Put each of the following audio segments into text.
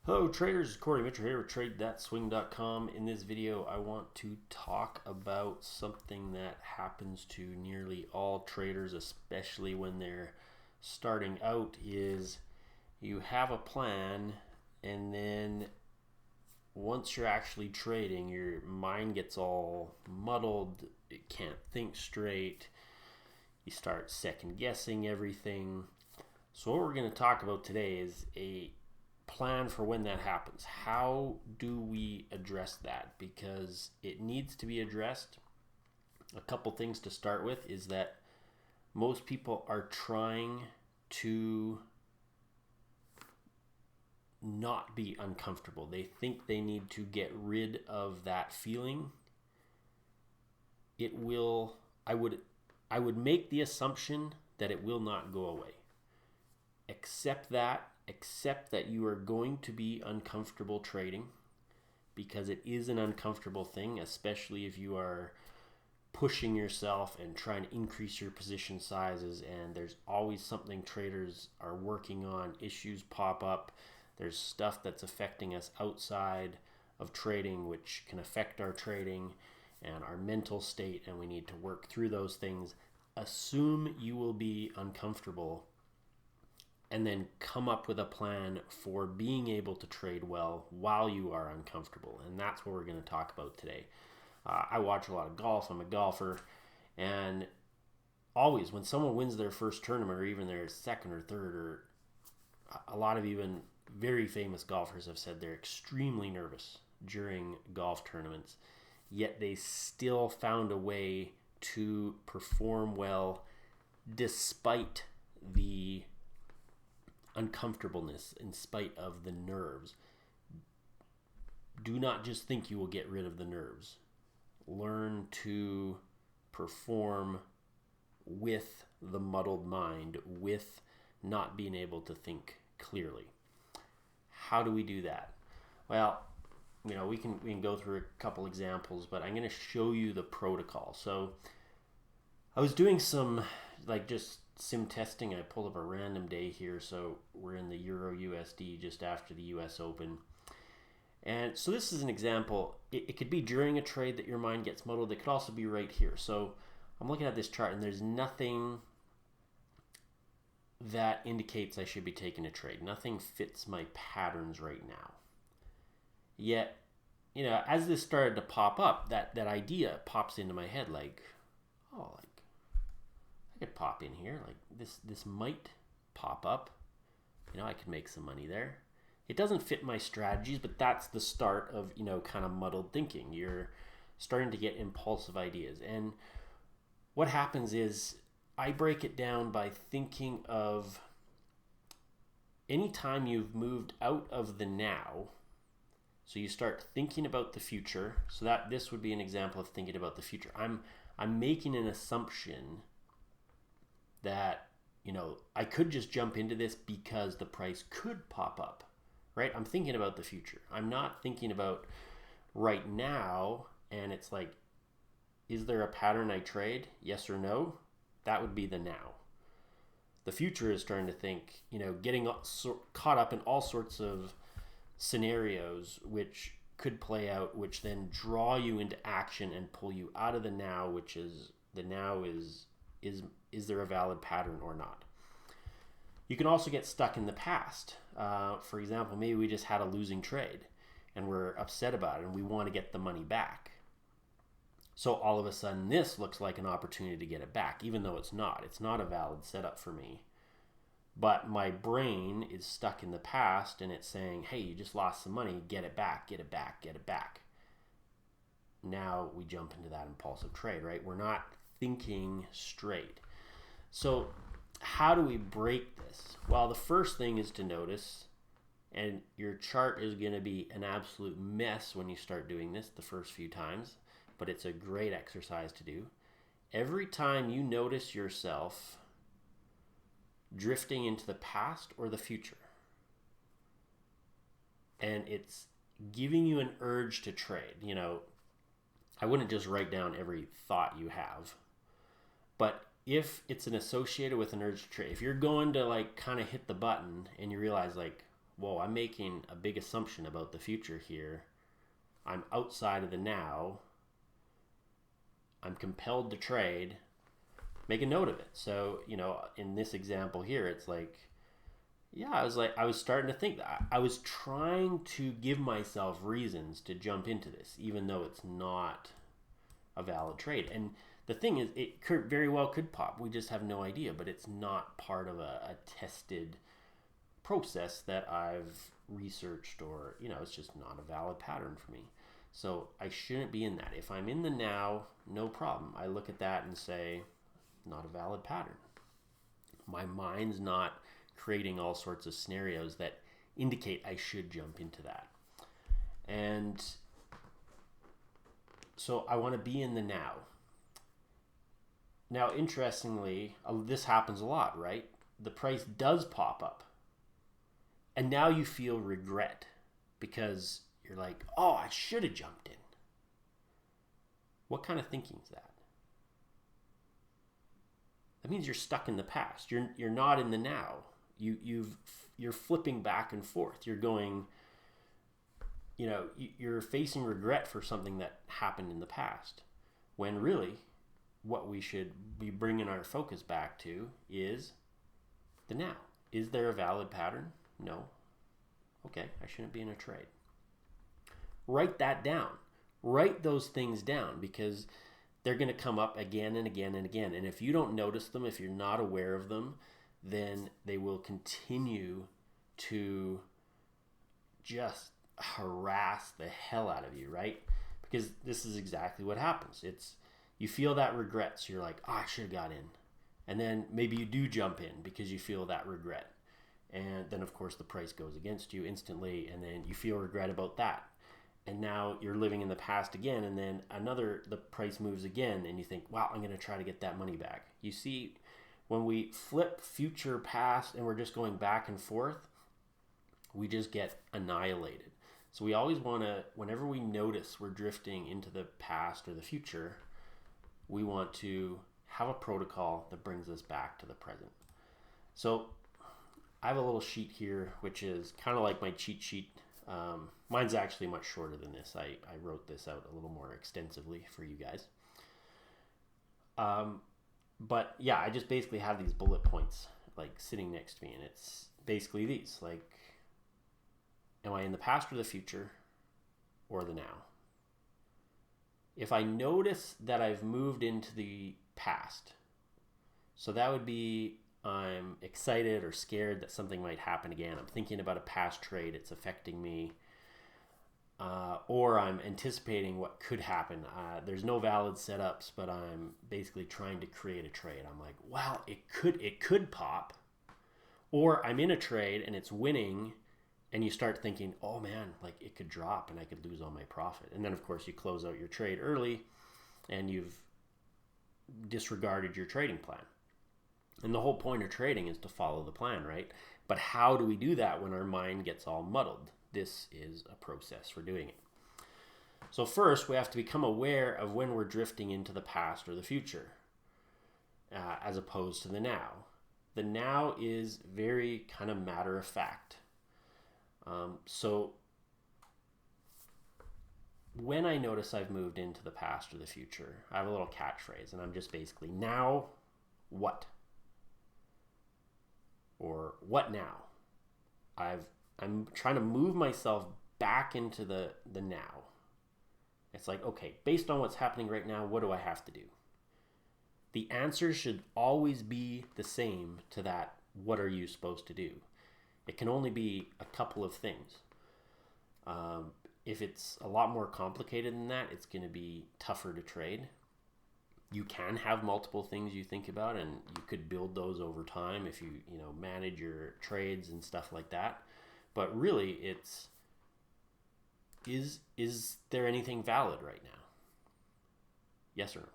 Hello traders, Corey Mitchell here with TradeThatSwing.com. In this video, I want to talk about something that happens to nearly all traders, especially when they're starting out, is you have a plan and then once you're actually trading, your mind gets all muddled, it can't think straight, you start second guessing everything. So what we're going to talk about today is a plan for when that happens. How do we address that? Because it needs to be addressed. A couple things to start with is that most people are trying to not be uncomfortable. They think they need to get rid of that feeling. I would make the assumption that it will not go away. Accept that you are going to be uncomfortable trading, because it is an uncomfortable thing, especially if you are pushing yourself and trying to increase your position sizes, and there's always something traders are working on. Issues pop up. There's stuff that's affecting us outside of trading which can affect our trading and our mental state, and we need to work through those things. Assume you will be uncomfortable and then come up with a plan for being able to trade well while you are uncomfortable. And that's what we're going to talk about today. I watch a lot of golf. I'm a golfer. And always when someone wins their first tournament, or even their second or third, or a lot of even very famous golfers have said they're extremely nervous during golf tournaments, yet they still found a way to perform well despite the uncomfortableness, in spite of the nerves. Do not just think you will get rid of the nerves. Learn to perform with the muddled mind, with not being able to think clearly. How do we do that? Well, we can go through a couple examples, but I'm going to show you the protocol. So I was doing some just sim testing. I pulled up a random day here, so we're in the Euro USD just after the US Open. And so this is an example. It could be during a trade that your mind gets muddled. It could also be right here. So I'm looking at this chart and there's nothing that indicates I should be taking a trade. Nothing fits my patterns right now. Yet, as this started to pop up, that idea pops into my head I could pop in here, this might pop up. I could make some money there. It doesn't fit my strategies, but that's the start of, kind of muddled thinking. You're starting to get impulsive ideas. And what happens is I break it down by thinking of anytime you've moved out of the now. So you start thinking about the future. So that this would be an example of thinking about the future. I'm making an assumption that, I could just jump into this because the price could pop up, right? I'm thinking about the future. I'm not thinking about right now, and it's is there a pattern I trade? Yes or no? That would be the now. The future is starting to think, getting caught up in all sorts of scenarios which could play out, which then draw you into action and pull you out of the now, which is the now is there a valid pattern or not? You can also get stuck in the past. For example, maybe we just had a losing trade and we're upset about it and we want to get the money back. So all of a sudden this looks like an opportunity to get it back, even though it's not. It's not a valid setup for me. But my brain is stuck in the past and it's saying, hey, you just lost some money, get it back, get it back, get it back. Now we jump into that impulsive trade, right? We're not thinking straight. So how do we break this? Well, the first thing is to notice, and your chart is going to be an absolute mess when you start doing this the first few times, but it's a great exercise to do. Every time you notice yourself drifting into the past or the future, and it's giving you an urge to trade, I wouldn't just write down every thought you have, but if it's associated with an urge to trade, if you're going to kind of hit the button and you realize whoa, I'm making a big assumption about the future here. I'm outside of the now. I'm compelled to trade. Make a note of it. So, in this example here, it's like, yeah, I was starting to think that I was trying to give myself reasons to jump into this, even though it's not a valid trade. And the thing is, it very well could pop. We just have no idea, but it's not part of a tested process that I've researched, or, it's just not a valid pattern for me. So I shouldn't be in that. If I'm in the now, no problem. I look at that and say, not a valid pattern. My mind's not creating all sorts of scenarios that indicate I should jump into that. And so I want to be in the now. Now, interestingly, this happens a lot, right? The price does pop up. And now you feel regret because you're like, oh, I should have jumped in. What kind of thinking is that? That means you're stuck in the past. You're not in the now. You're flipping back and forth. You're going, you're facing regret for something that happened in the past, when really what we should be bringing our focus back to is the now. Is there a valid pattern? No. Okay, I shouldn't be in a trade. Write that down. Write those things down, because they're going to come up again and again and again. And if you don't notice them, if you're not aware of them, then they will continue to just harass the hell out of you, right? Because this is exactly what happens. You feel that regret, so you're like, I should have got in. And then maybe you do jump in because you feel that regret. And then, of course, the price goes against you instantly, and then you feel regret about that. And now you're living in the past again, and then the price moves again, and you think, wow, I'm going to try to get that money back. You see, when we flip future, past, and we're just going back and forth, we just get annihilated. So we always want to, whenever we notice we're drifting into the past or the future, we want to have a protocol that brings us back to the present. So I have a little sheet here, which is kind of like my cheat sheet. Mine's actually much shorter than this. I wrote this out a little more extensively for you guys. But yeah, I just basically have these bullet points like sitting next to me, and it's basically these, like, am I in the past or the future or the now? If I notice that I've moved into the past, so that would be I'm excited or scared that something might happen again. I'm thinking about a past trade. It's affecting me. Or I'm anticipating what could happen. There's no valid setups, but I'm basically trying to create a trade. I'm like, well, it could pop. Or I'm in a trade and it's winning, and you start thinking, oh man, like it could drop and I could lose all my profit. And then of course you close out your trade early and you've disregarded your trading plan. And the whole point of trading is to follow the plan, right? But how do we do that when our mind gets all muddled? This is a process for doing it. So first, we have to become aware of when we're drifting into the past or the future, as opposed to the now. The now is very kind of matter of fact. So when I notice I've moved into the past or the future, I have a little catchphrase, and I'm just basically, now what? Or what now? I'm trying to move myself back into the now. It's like, okay, based on what's happening right now, what do I have to do? The answer should always be the same to that, what are you supposed to do? It can only be a couple of things. If it's a lot more complicated than that, it's going to be tougher to trade. You can have multiple things you think about, and you could build those over time if you manage your trades and stuff like that. But really, it's is there anything valid right now? Yes or no?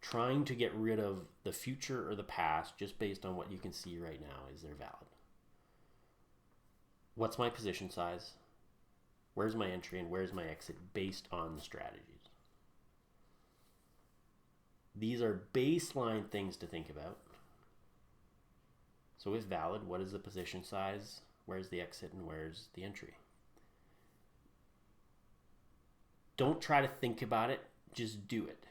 Trying to get rid of the future or the past just based on what you can see right now, is there valid? What's my position size? Where's my entry and where's my exit based on the strategies? These are baseline things to think about. So if valid, what is the position size? Where's the exit and where's the entry? Don't try to think about it, just do it.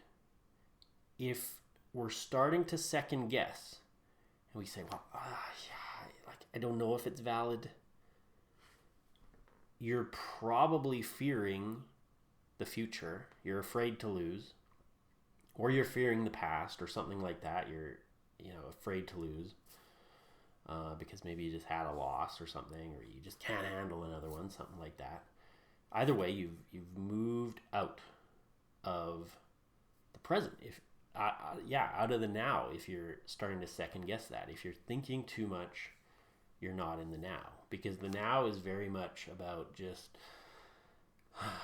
If we're starting to second guess and we say, well, I don't know if it's valid, you're probably fearing the future. You're afraid to lose, or you're fearing the past or something like that. You're, afraid to lose because maybe you just had a loss or something, or you just can't handle another one, something like that. Either way, you've moved out of the present. Out of the now. If you're starting to second guess that, if you're thinking too much, you're not in the now, because the now is very much about just.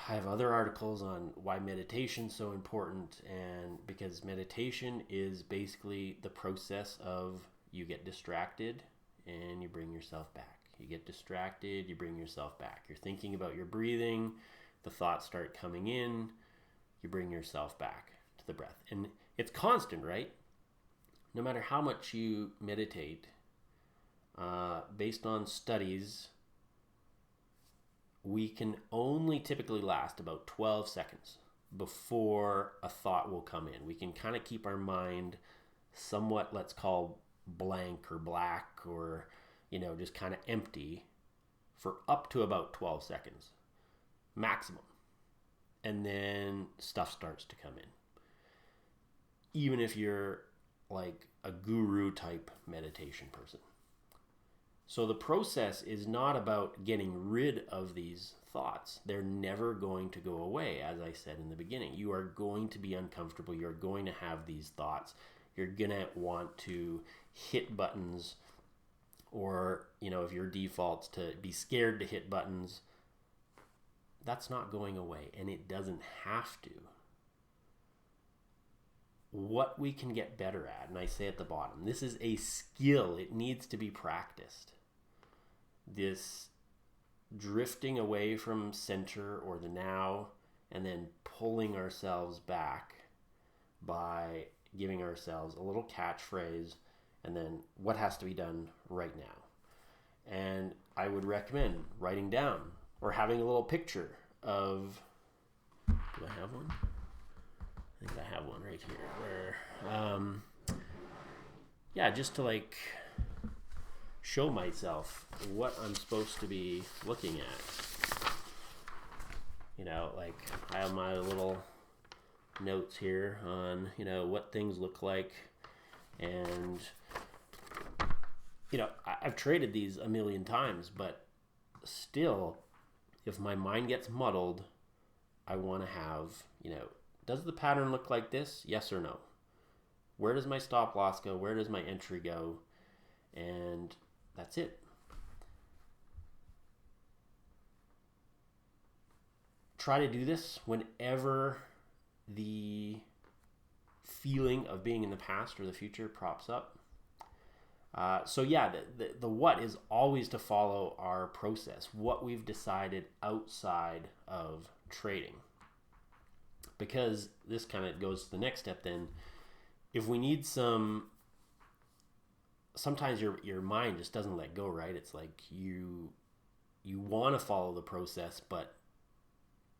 I have other articles on why meditation's so important, and because meditation is basically the process of you get distracted and you bring yourself back. You get distracted, you bring yourself back. You're thinking about your breathing, the thoughts start coming in, you bring yourself back to the breath. And it's constant, right? No matter how much you meditate, based on studies, we can only typically last about 12 seconds before a thought will come in. We can kind of keep our mind somewhat, let's call, blank or black, or just kind of empty for up to about 12 seconds maximum. And then stuff starts to come in. Even if you're like a guru type meditation person. So the process is not about getting rid of these thoughts. They're never going to go away, as I said in the beginning. You are going to be uncomfortable. You're going to have these thoughts. You're going to want to hit buttons, or, if your default's to be scared to hit buttons, that's not going away, and it doesn't have to. What we can get better at, and I say at the bottom, this is a skill. It needs to be practiced. This drifting away from center or the now, and then pulling ourselves back by giving ourselves a little catchphrase, and then what has to be done right now. And I would recommend writing down or having a little picture of, do I have one? I think I have one right here where, just to show myself what I'm supposed to be looking at. I have my little notes here on, what things look like. And, I've traded these a million times, but still, if my mind gets muddled, I want to have, does the pattern look like this? Yes or no? Where does my stop loss go? Where does my entry go? And that's it. Try to do this whenever the feeling of being in the past or the future props up. The what is always to follow our process, what we've decided outside of trading. Because this kind of goes to the next step then. If we need sometimes your mind just doesn't let go, right? It's like you want to follow the process, but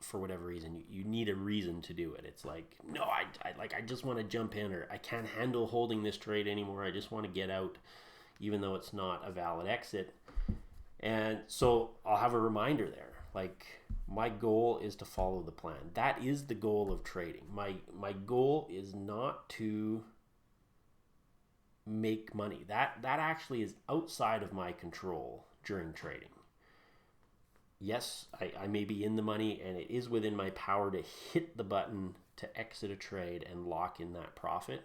for whatever reason, you need a reason to do it. It's like, no, I just want to jump in, or I can't handle holding this trade anymore. I just want to get out, even though it's not a valid exit. And so I'll have a reminder there. My goal is to follow the plan. That is the goal of trading. My goal is not to make money. That actually is outside of my control during trading. Yes, I may be in the money, and it is within my power to hit the button to exit a trade and lock in that profit.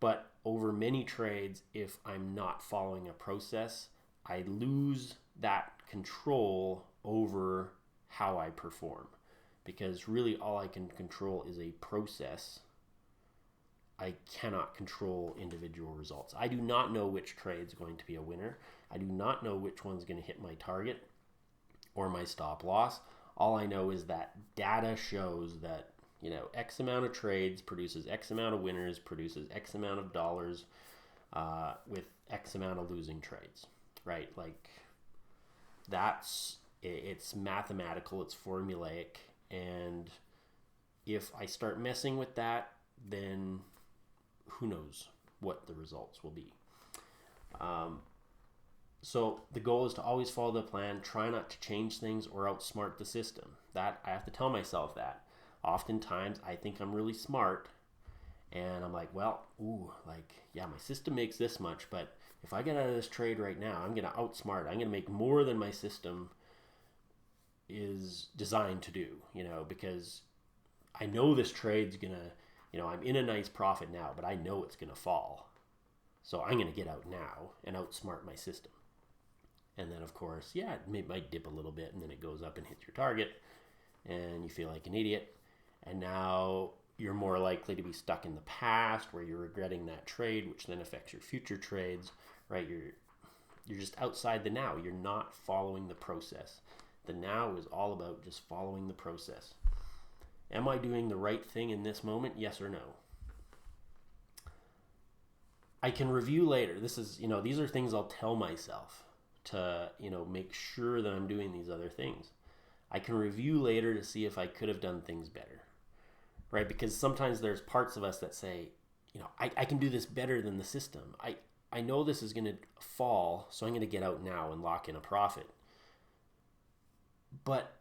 But over many trades, if I'm not following a process, I lose that control over how I perform. Because really all I can control is a process. I cannot control individual results. I do not know which trade's going to be a winner. I do not know which one's going to hit my target or my stop loss. All I know is that data shows that, X amount of trades produces X amount of winners, produces X amount of dollars with X amount of losing trades, right? It's mathematical, it's formulaic, and if I start messing with that, then who knows what the results will be. So the goal is to always follow the plan, try not to change things or outsmart the system. That I have to tell myself that. Oftentimes I think I'm really smart and I'm like, well, my system makes this much, but if I get out of this trade right now, I'm going to outsmart. I'm going to make more than my system is designed to do, because I know this trade's going to, I'm in a nice profit now, but I know it's going to fall. So I'm going to get out now and outsmart my system. And then, of course, it might dip a little bit, and then it goes up and hits your target, and you feel like an idiot. And now you're more likely to be stuck in the past where you're regretting that trade, which then affects your future trades, right? You're just outside the now. You're not following the process. The now is all about just following the process. Am I doing the right thing in this moment? Yes or no? I can review later. These are things I'll tell myself to, make sure that I'm doing these other things. I can review later to see if I could have done things better, right? Because sometimes there's parts of us that say, I can do this better than the system. I know this is going to fall, so I'm going to get out now and lock in a profit. But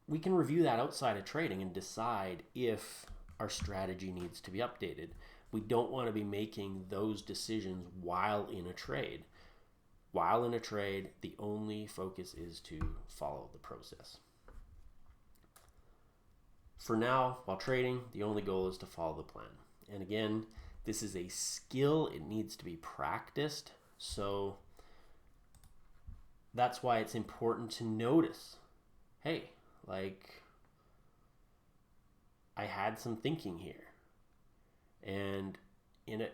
we can review that outside of trading and decide if our strategy needs to be updated. We don't want to be making those decisions while in a trade. While in a trade, the only focus is to follow the process. For now, while trading, the only goal is to follow the plan. And again, this is a skill. It needs to be practiced. So that's why it's important to notice, hey, I had some thinking here. And in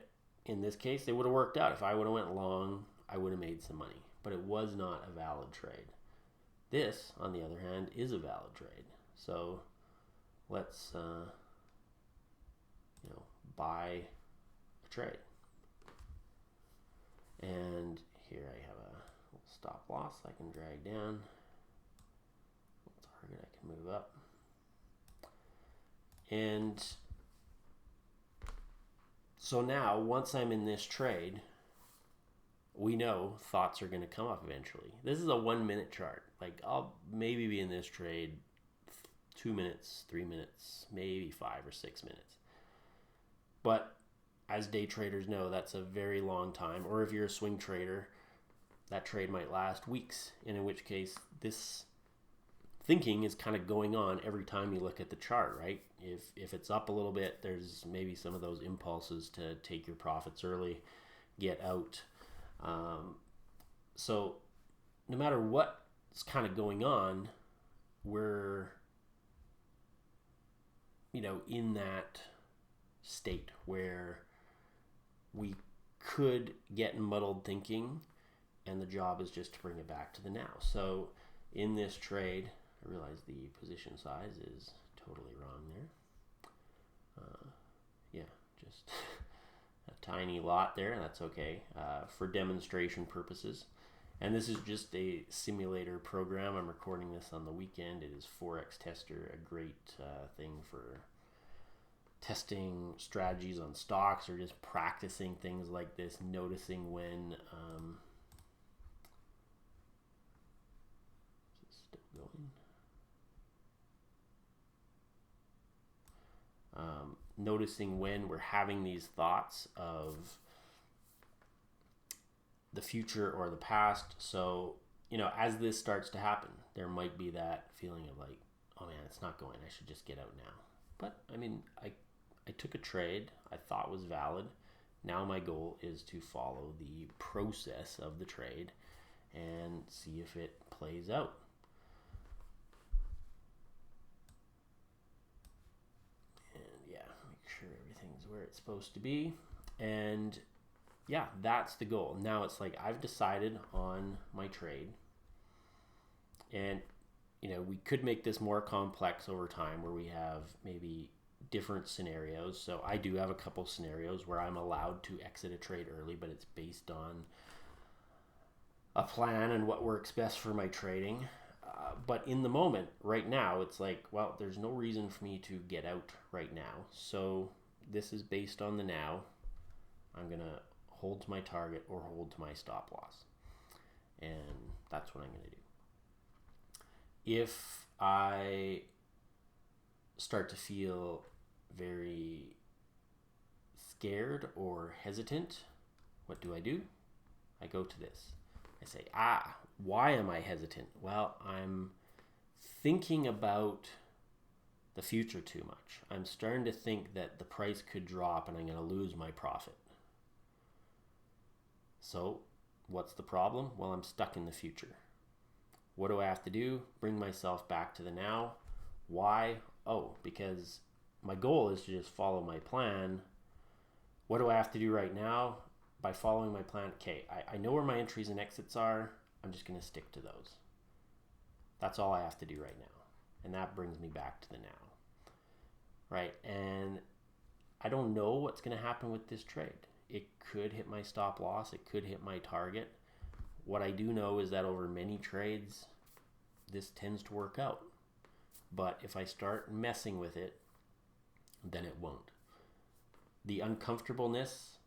this case, it would have worked out. If I would have went long, I would have made some money. But it was not a valid trade. This, on the other hand, is a valid trade. So let's buy a trade. And here I have a little stop loss I can drag down. Target I can move up. And so now, once I'm in this trade, we know thoughts are going to come up eventually. This is a 1 minute chart. I'll maybe be in this trade 2 minutes, 3 minutes, maybe 5 or 6 minutes. But as day traders know, that's a very long time. Or if you're a swing trader, that trade might last weeks. And in which case, this thinking is kind of going on every time you look at the chart, right? If it's up a little bit, there's maybe some of those impulses to take your profits early, get out. So no matter what's kind of going on, we're, in that state where we could get muddled thinking, and the job is just to bring it back to the now. So in this trade, I realize the position size is totally wrong there. Just a tiny lot there. That's okay for demonstration purposes. And this is just a simulator program. I'm recording this on the weekend. It is Forex Tester, a great thing for testing strategies on stocks or just practicing things like this, noticing when is it still going? Noticing when we're having these thoughts of the future or the past. So, as this starts to happen, there might be that feeling of oh man, it's not going. I should just get out now. But I took a trade I thought was valid. Now my goal is to follow the process of the trade and see if it plays out. Sure everything's where it's supposed to be, and that's the goal. Now it's I've decided on my trade, and we could make this more complex over time where we have maybe different scenarios. So I do have a couple scenarios where I'm allowed to exit a trade early, but it's based on a plan and what works best for my trading. But in the moment, right now, it's like, well, there's no reason for me to get out right now. So this is based on the now. I'm going to hold to my target or hold to my stop loss. And that's what I'm going to do. If I start to feel very scared or hesitant, what do? I go to this. I say, why am I hesitant? Well, I'm thinking about the future too much. I'm starting to think that the price could drop and I'm going to lose my profit. So, what's the problem? Well, I'm stuck in the future. What do I have to do? Bring myself back to the now. Why? Oh, because my goal is to just follow my plan. What do I have to do right now? By following my plan, okay, I know where my entries and exits are. I'm just going to stick to those. That's all I have to do right now. And that brings me back to the now. Right? And I don't know what's going to happen with this trade. It could hit my stop loss. It could hit my target. What I do know is that over many trades, this tends to work out. But if I start messing with it, then it won't. The uncomfortableness,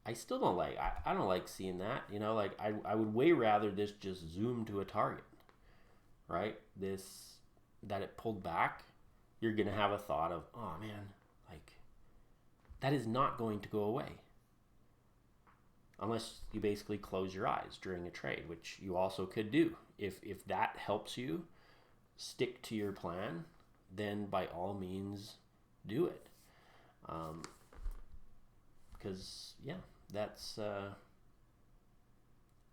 I still don't like. I don't like seeing that. You know, like I would way rather this just zoom to a target, right? That it pulled back, you're going to have a thought of, oh man, like that is not going to go away. Unless you basically close your eyes during a trade, which you also could do. If that helps you stick to your plan, then by all means do it. Because, yeah, that's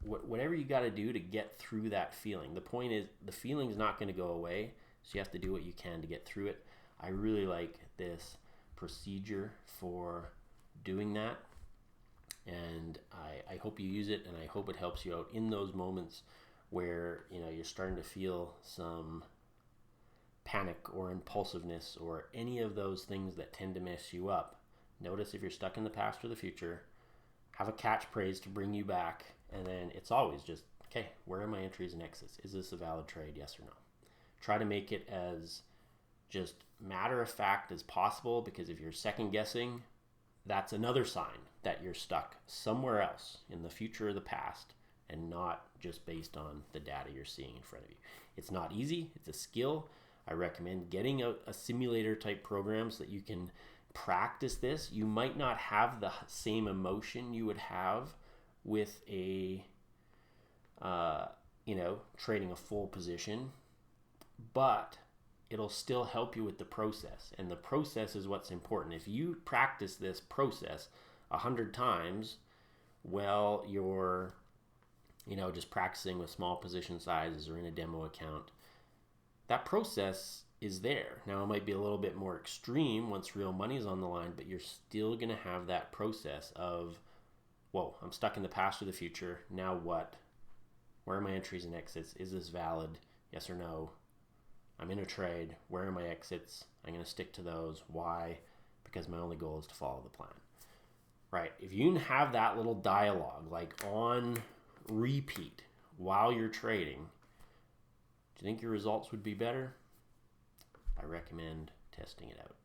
whatever you got to do to get through that feeling. The point is, the feeling's not going to go away, so you have to do what you can to get through it. I really like this procedure for doing that. And I hope you use it, and I hope it helps you out in those moments where, you know, you're starting to feel some panic or impulsiveness or any of those things that tend to mess you up. Notice if you're stuck in the past or the future, have a catchphrase to bring you back, and then it's always just, okay, where are my entries and exits? Is this a valid trade, yes or no? Try to make it as just matter of fact as possible, because if you're second guessing, that's another sign that you're stuck somewhere else in the future or the past and not just based on the data you're seeing in front of you. It's not easy. It's a skill. I recommend getting a simulator type program so that you can practice this. You might not have the same emotion you would have with a, trading a full position, but it'll still help you with the process. And the process is what's important. If you practice this process 100 times, well, you're, just practicing with small position sizes or in a demo account. That process is there. Now, it might be a little bit more extreme once real money is on the line, but you're still going to have that process of, whoa, I'm stuck in the past or the future. Now what? Where are my entries and exits? Is this valid? Yes or no? I'm in a trade. Where are my exits? I'm going to stick to those. Why? Because my only goal is to follow the plan. Right? If you can have that little dialogue like on repeat while you're trading, do you think your results would be better? I recommend testing it out.